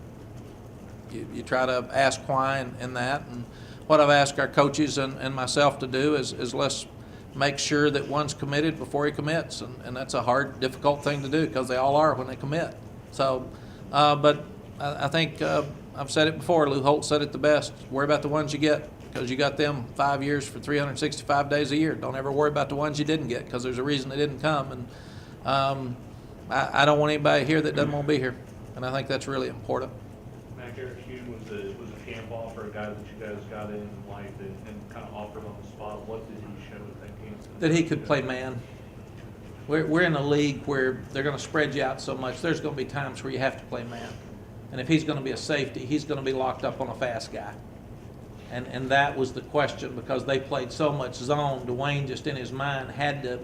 You try to ask why and that. And what I've asked our coaches and myself to do is let's make sure that one's committed before he commits. And that's a hard, difficult thing to do because they all are when they commit. So, but I think I've said it before. Lou Holt said it the best. Worry about the ones you get because you got them 5 years for 365 days a year. Don't ever worry about the ones you didn't get because there's a reason they didn't come. And I don't want anybody here that doesn't want to be here. And I think that's really important. Mac, Eric Hume was a camp offer, a guy that you guys got in and liked and kind of offered on the spot. What did he show at that camp? That he could play man. We're in a league where they're going to spread you out so much. There's going to be times where you have to play man. And if he's going to be a safety, he's going to be locked up on a fast guy. And that was the question because they played so much zone. Dwayne just in his mind had to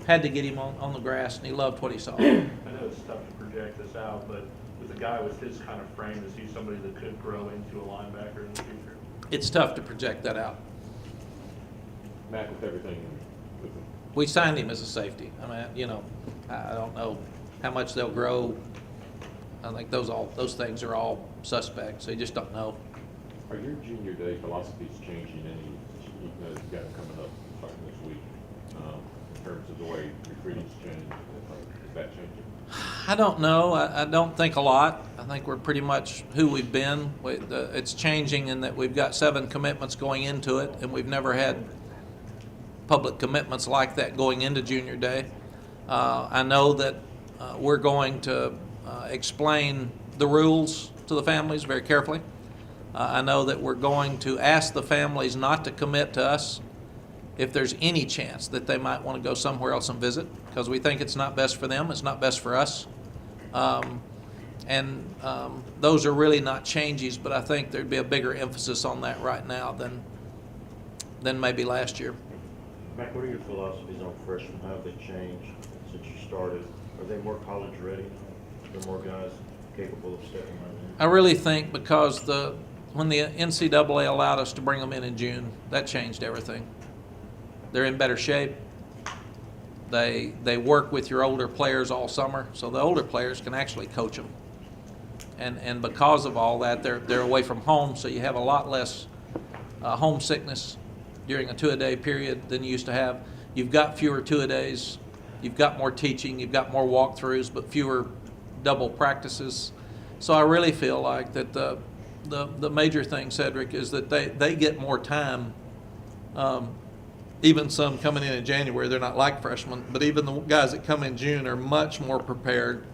get him on the grass, and he loved what he saw. I know it's tough to project this out, but with a guy with his kind of frame, is he somebody that could grow into a linebacker in the future? It's tough to project that out. Matt, with everything, with the We signed him as a safety. I mean, you know, I don't know how much they'll grow. I think those things are all suspect, so you just don't know. Are your junior day philosophies changing any, you know, you've got it coming up starting this week, in terms of the way recruiting's changed? Is that changing? I don't know. I don't think a lot. I think we're pretty much who we've been. It's changing in that we've got 7 commitments going into it, and we've never had public commitments like that going into junior day. I know that we're going to explain the rules to the families very carefully. I know that we're going to ask the families not to commit to us if there's any chance that they might want to go somewhere else and visit, because we think it's not best for them, it's not best for us. Those are really not changes, but I think there'd be a bigger emphasis on that right now than maybe last year. Mac, what are your philosophies on freshmen? How have they changed since you started? Are they more college ready now? Are there more guys capable of stepping right in? I really think because when the NCAA allowed us to bring them in June, that changed everything. They're in better shape. They work with your older players all summer, so the older players can actually coach them. And because of all that, they're away from home, so you have a lot less homesickness during a two-a-day period than you used to have. You've got fewer two-a-days, you've got more teaching, you've got more walkthroughs, but fewer double practices. So I really feel like that the major thing, Cedric, is that they get more time. Even some coming in January, they're not like freshmen, but even the guys that come in June are much more prepared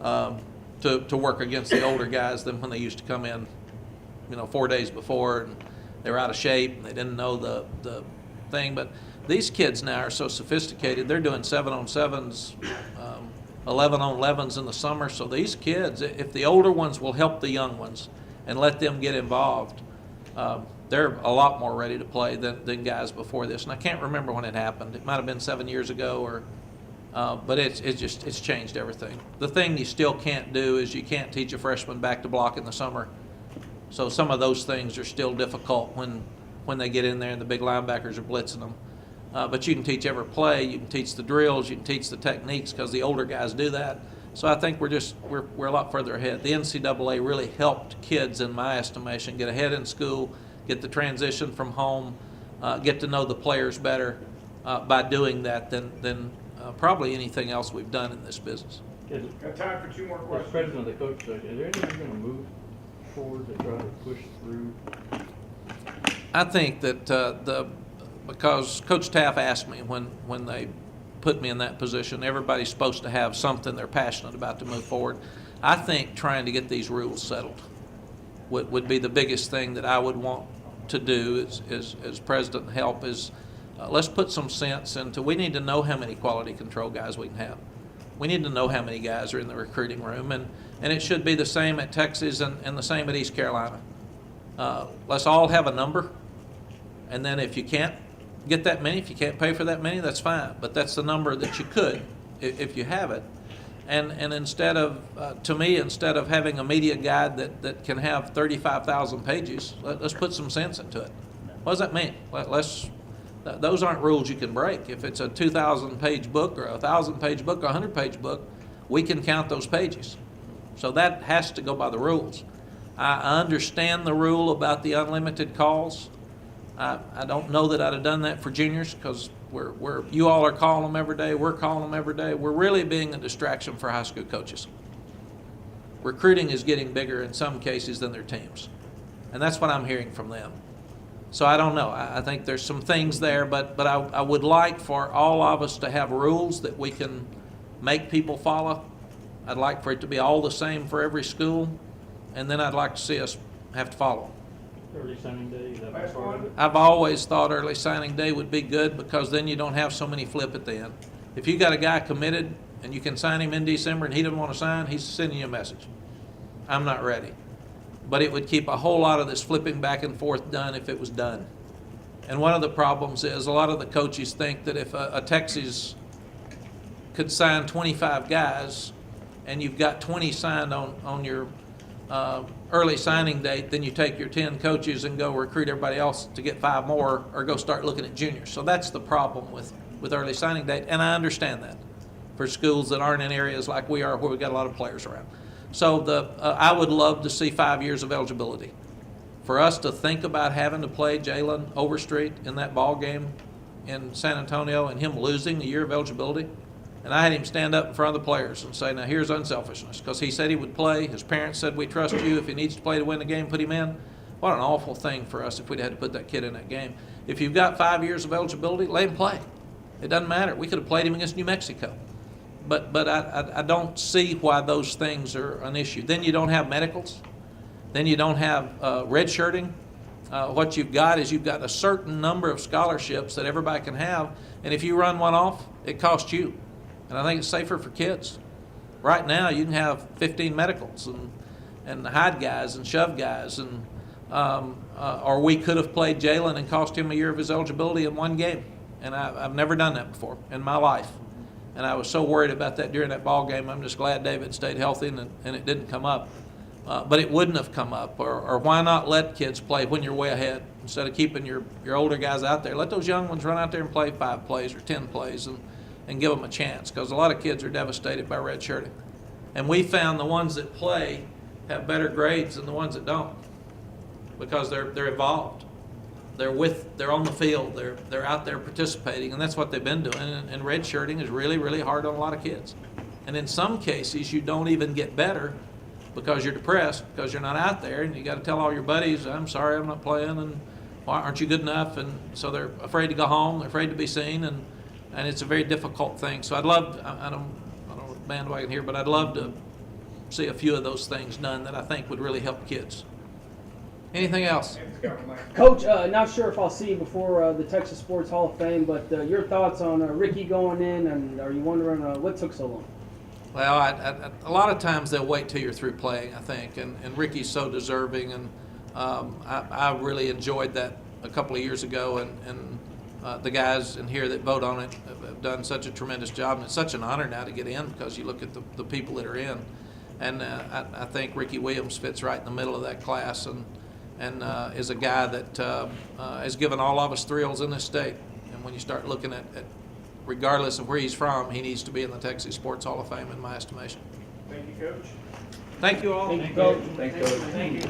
to work against the older guys than when they used to come in, 4 days before, and they were out of shape and they didn't know the thing. But these kids now are so sophisticated. They're doing 7-on-7s, 11-on-11s in the summer. So these kids, if the older ones will help the young ones and let them get involved, they're a lot more ready to play than guys before this. And I can't remember when it happened. It might have been 7 years ago, but it's changed everything. The thing you still can't do is you can't teach a freshman back to block in the summer. So some of those things are still difficult when they get in there and the big linebackers are blitzing them. But you can teach every play, you can teach the drills, you can teach the techniques because the older guys do that. So I think we're a lot further ahead. The NCAA really helped kids, in my estimation, get ahead in school, get the transition from home, get to know the players better by doing that than probably anything else we've done in this business. Got time for 2 more As questions. president of the coach association, is there anything you're gonna move forward to try to push through? I think that because Coach Taff asked me when they put me in that position, everybody's supposed to have something they're passionate about to move forward. I think trying to get these rules settled would be the biggest thing that I would want to do as president and help is let's put some sense into, we need to know how many quality control guys we can have. We need to know how many guys are in the recruiting room, and it should be the same at Texas and the same at East Carolina. Let's all have a number, and then if you can't get that many, if you can't pay for that many, that's fine. But that's the number that you could if you have it. And instead of, to me, instead of having a media guide that can have 35,000 pages, let's put some sense into it. What does that mean? Those aren't rules you can break. If it's a 2,000-page book or a 1,000-page book or a 100-page book, we can count those pages. So that has to go by the rules. I understand the rule about the unlimited calls. I don't know that I'd have done that for juniors because you all are calling them every day. We're calling them every day. We're really being a distraction for high school coaches. Recruiting is getting bigger in some cases than their teams. And that's what I'm hearing from them. So I don't know. I think there's some things there, but I would like for all of us to have rules that we can make people follow. I'd like for it to be all the same for every school, and then I'd like to see us have to follow. Early signing day, is that Last part of one. it? I've always thought early signing day would be good because then you don't have so many flip at the end. If you got a guy committed and you can sign him in December and he doesn't want to sign, he's sending you a message. I'm not ready. But it would keep a whole lot of this flipping back and forth done if it was done. And one of the problems is a lot of the coaches think that if a Texas could sign 25 guys and you've got 20 signed on your early signing date, then you take your 10 coaches and go recruit everybody else to get 5 more or go start looking at juniors. So that's the problem with early signing date, and I understand that for schools that aren't in areas like we are where we've got a lot of players around. So I would love to see 5 years of eligibility. For us to think about having to play Jalen Overstreet in that ball game in San Antonio and him losing the year of eligibility, and I had him stand up in front of the players and say, now here's unselfishness, because he said he would play. His parents said, we trust you. If he needs to play to win the game, put him in. What an awful thing for us if we'd had to put that kid in that game. If you've got 5 years of eligibility, let him play. It doesn't matter. We could have played him against New Mexico. But I don't see why those things are an issue. Then you don't have medicals. Then you don't have redshirting. What you've got is you've got a certain number of scholarships that everybody can have, and if you run one off, it costs you. And I think it's safer for kids. Right now, you can have 15 medicals and hide guys and shove guys, and or we could have played Jalen and cost him a year of his eligibility in one game. And I've never done that before in my life. And I was so worried about that during that ball game. I'm just glad David stayed healthy and it didn't come up. But it wouldn't have come up. Or why not let kids play when you're way ahead instead of keeping your older guys out there? Let those young ones run out there and play 5 plays or 10 plays and give them a chance, because a lot of kids are devastated by redshirting. And we found the ones that play have better grades than the ones that don't, because they're involved. They're on the field, they're out there participating, and that's what they've been doing. And redshirting is really, really hard on a lot of kids. And in some cases, you don't even get better because you're depressed, because you're not out there, and you got to tell all your buddies, I'm sorry, I'm not playing, and why aren't you good enough? And so they're afraid to go home, they're afraid to be seen, and it's a very difficult thing. So I'd love, I don't bandwagon here, but I'd love to see a few of those things done that I think would really help kids. Anything else? Coach, not sure if I'll see you before the Texas Sports Hall of Fame, but your thoughts on Ricky going in, and are you wondering what took so long? Well, a lot of times they'll wait till you're through playing, I think, and Ricky's so deserving, and I really enjoyed that a couple of years ago, and the guys in here that vote on it have done such a tremendous job, and it's such an honor now to get in because you look at the people that are in, and I think Ricky Williams fits right in the middle of that class, and is a guy that has given all of us thrills in this state. And when you start looking at regardless of where he's from, he needs to be in the Texas Sports Hall of Fame in my estimation. Thank you, Coach. Thank you all. Thank you, Coach. Thanks, Coach. Thank you.